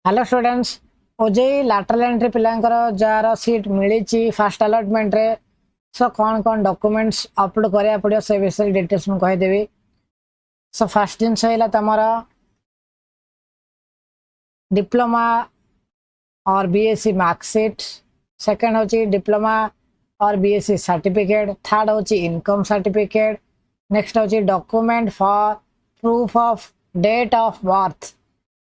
Hello students OJEE lateral entry पिलांकर जार seat मिली फास्ट अलॉटमेंट रे सो कौन कौन डॉक्यूमेंट्स अपलोड करिया पड़ियो से विषय डिटेल्स मु कहि देबी। सो फर्स्ट दिन सहिला तमरा डिप्लोमा और बीएससी मार्कशीट, सेकंड होची डिप्लोमा और बीएससी सर्टिफिकेट, थर्ड होची इनकम सर्टिफिकेट, नेक्स्ट होची document for proof of date of birth.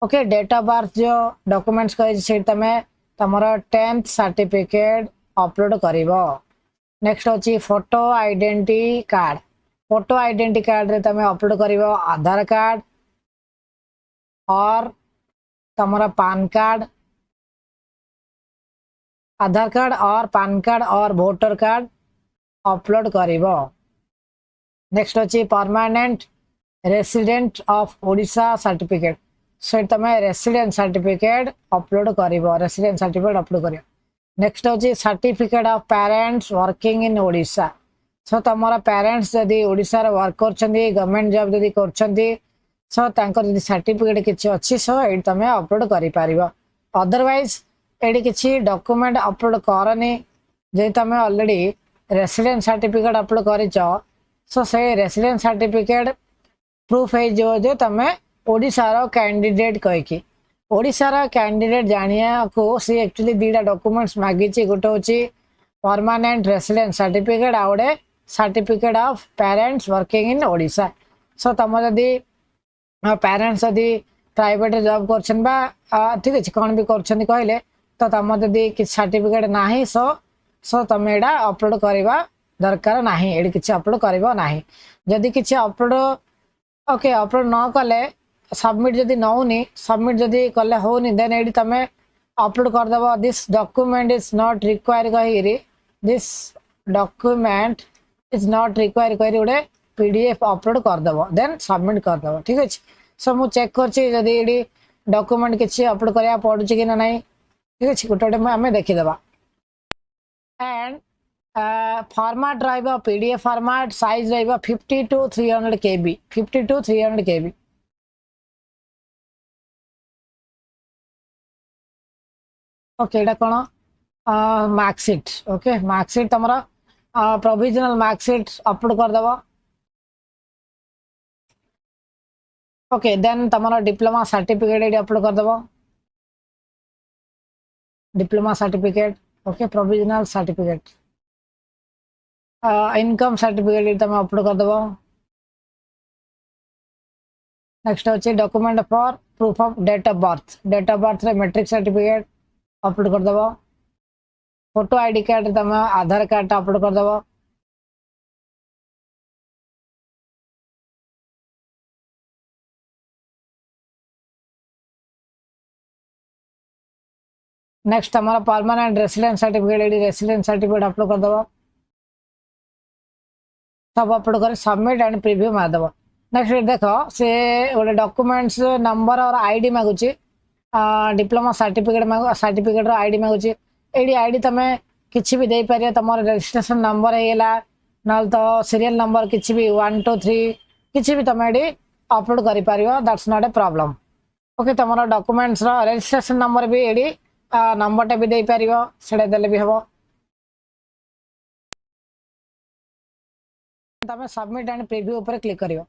Okay date of birth जो डॉक्यूमेंट्स कहि से तमे तमरा 10th सर्टिफिकेट अपलोड करिवो। नेक्स्ट होची photo identity card, photo identity card रे तमे अपलोड करिवो आधार कार्ड और तमरा पैन कार्ड, आधार कार्ड और पैन कार्ड और वोटर कार्ड अपलोड करिवो। नेक्स्ट होची permanent resident of Odisha certificate, so तमे रेसिडेंट सर्टिफिकेट अपलोड करिवो, रेसिडेंट सर्टिफिकेट अपलोड करिवो। नेक्स्ट होची certificate of parents working in Odisha, so तमरा पेरेंट्स जदी ओडिशा रे वर्क करछंदी, गवर्नमेंट जॉब जदी करछंदी, सो तांकर जदी सर्टिफिकेट किछि अछि सो एड तमे अपलोड करि पारिबो। अदरवाइज एडी किछि डॉक्यूमेंट अपलोड करनी जे तमे ऑलरेडी रेसिडेंट सर्टिफिकेट अपलोड करिचो, सो से रेसिडेंट सर्टिफिकेट प्रूफ है जो तमे ओडिशा रो कैंडिडेट कहि कि ओडिशा रो कैंडिडेट जानिया को से एक्चुअली दीटा डॉक्यूमेंट्स मागी छि। गोटे होछि परमानेंट रेसिडेंट सर्टिफिकेट आउडे certificate of parents working in Odisha. So तम जदी पेरेंट्स जदी प्राइवेट जॉब करछन बा ठीक अछि कोन भी करछन कहले तो तम जदी कि सर्टिफिकेट नाही सो तमे एडा अपलोड करबा दरकार नाही, एडी किछि अपलोड करबा नाही। जदी किछि अपलोड ओके अपलोड न कले सबमिट जदी नउनी, सबमिट जदी कले होनी देन एडी तमे अपलोड कर दबो this document is not require कहिरी, this document is not require कहिरी उडे पीडीएफ अपलोड कर दबो देन सबमिट कर दबो। ठीक अछि, सो मु चेक करछि जदी एडी डॉक्यूमेंट किछि अपलोड करिया पडुछि कि ना नाही। ठीक अछि, गोटे गोटे हमें देखि दबा। एंड फॉर्मेट रहइबो पीडीएफ फॉर्मेट, साइज रहइबो 50 to 300 KB, 50 to 300 KB। Okay एटा कोन मार्कशीट, ओके मार्कशीट तमरा प्रोविजनल मार्कशीट अपलोड कर दबो। ओके देन तमरा डिप्लोमा सर्टिफिकेट एडी अपलोड कर दबो, diploma certificate okay provisional certificate. Income certificate तमे अपलोड कर दबो। नेक्स्ट होची document for proof of date of birth, date of birth रे मैट्रिक सर्टिफिकेट अपलोड कर दबो। फोटो आईडी कार्ड तमे आधार कार्ड अपलोड कर दबो। नेक्स्ट हमारा परमानेंट रेसिडेंट सर्टिफिकेट एडी रेसिडेंट सर्टिफिकेट अपलोड कर दबो, सब अपलोड कर सबमिट एंड प्रीव्यू मार दबो। नेक्स्ट देखो से गोटे डॉक्यूमेंट्स नंबर और आईडी मागुची, डिप्लोमा सर्टिफिकेट रो आईडी मागुची। एडी आईडी तमे किछि भी दे पारियो, तमर रजिस्ट्रेशन नंबर हेला नल तो सीरियल नंबर किछि भी 1 2 3 किछि भी तमे एडी अपलोड करि पारियो, that's not a problem. Okay तमर डॉक्यूमेंट्स रो रजिस्ट्रेशन नंबर भी एडी नंबर टे भी दे पारियो, सेडे देले भी हबो। तमे सबमिट एंड प्रीव्यू ऊपर क्लिक करियो।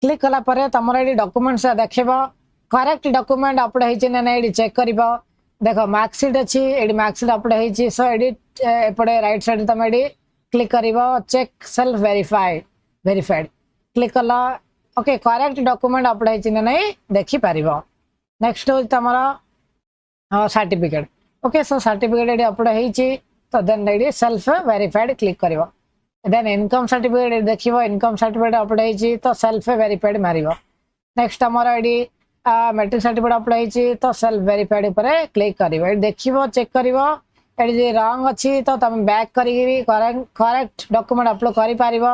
क्लिक कला परे तमर एडी डॉक्यूमेंट्स देखिबो, करेक्ट डॉक्यूमेंट अपलोड हेछि ना नै एडी चेक करिबो। देखो मार्कशीट अछि, एडी मार्कशीट अपलोड हेछि, सो एडी एपडे राइट साइड तम एडी क्लिक करिबो चेक सेल्फ वेरीफाइड क्लिक कला। ओके करेक्ट डॉक्यूमेंट अपलोड हेछि ना नै देखि पारिबो। नेक्स्ट हो तमरा सर्टिफिकेट, ओके सो सर्टिफिकेट एडी अपलोड हेछि तो देन एडी सेल्फ वेरीफाइड क्लिक करिबो। देन इनकम सर्टिफिकेट देखिबो, इनकम सर्टिफिकेट अपलोड हेछि तो सेल्फ वेरीफाइड मारिबो। नेक्स्ट हमारा एडी मैट्रिक सर्टिफिकेट अपलोड हेछि तो सेल्फ वेरीफाइड ऊपर क्लिक करिबो। एडी देखिबो चेक करिबो, एडी जे रॉन्ग अछि तो तम बैक करिवि करेक्ट डॉक्यूमेंट अपलोड करि पारिबो।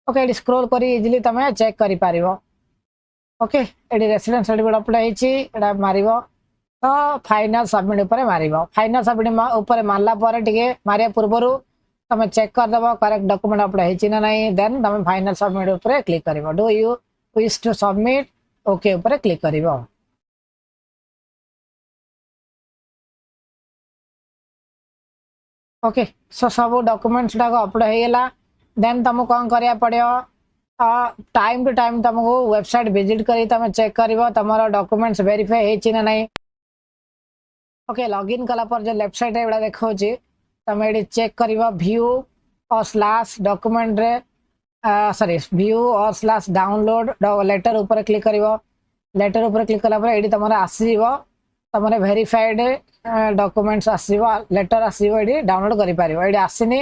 ओके एडी स्क्रॉल करी इजीली तमे चेक करि पारिबो। ओके एडी रेसिडेंट सर्टिफिकेट अपलोड हेछि एडा मारिबो तो फाइनल सबमिट ऊपर मारिबो। फाइनल सबमिट ऊपर मारला पर टिके मारिया पूर्वरु तुम चेक कर दबो करेक्ट डॉक्यूमेंट अपलोड हेछि ना नहीं देन तुम फाइनल सबमिट ऊपर क्लिक करिवो do you wish to submit okay ऊपर क्लिक करिवो ओके सो सब डॉक्यूमेंट्स डाको अपलोड हो गला देन तुमको कौन करिया पड़ियो टाइम टू टाइम तुमको वेबसाइट विजिट करी तुम चेक करिवो तमरो डॉक्यूमेंट्स वेरीफाई हेछि ना नहीं ओके लॉगिन कला पर जो लेफ्ट साइड रे एडा देखौ छी तुम एडी चेक करिवो व्यू और स्लैश डॉक्यूमेंट रे sorry view or slash download letter ऊपर क्लिक करिवो लेटर ऊपर क्लिक कला पर एडी तमरा आसीबो तमरे वेरीफाइड डॉक्यूमेंट्स आसीबो लेटर आसीबो एडी डाउनलोड करि पारिबो एडी आसीनी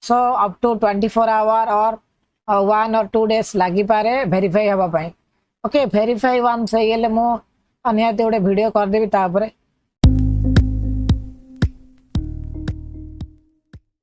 so up to 24 hour or 1 और 2 डेज लागि पारे वेरीफाई हबा पई ओके वेरीफाई वन से गेले मो अनियाते गोटे वीडियो कर देबी ता ऊपर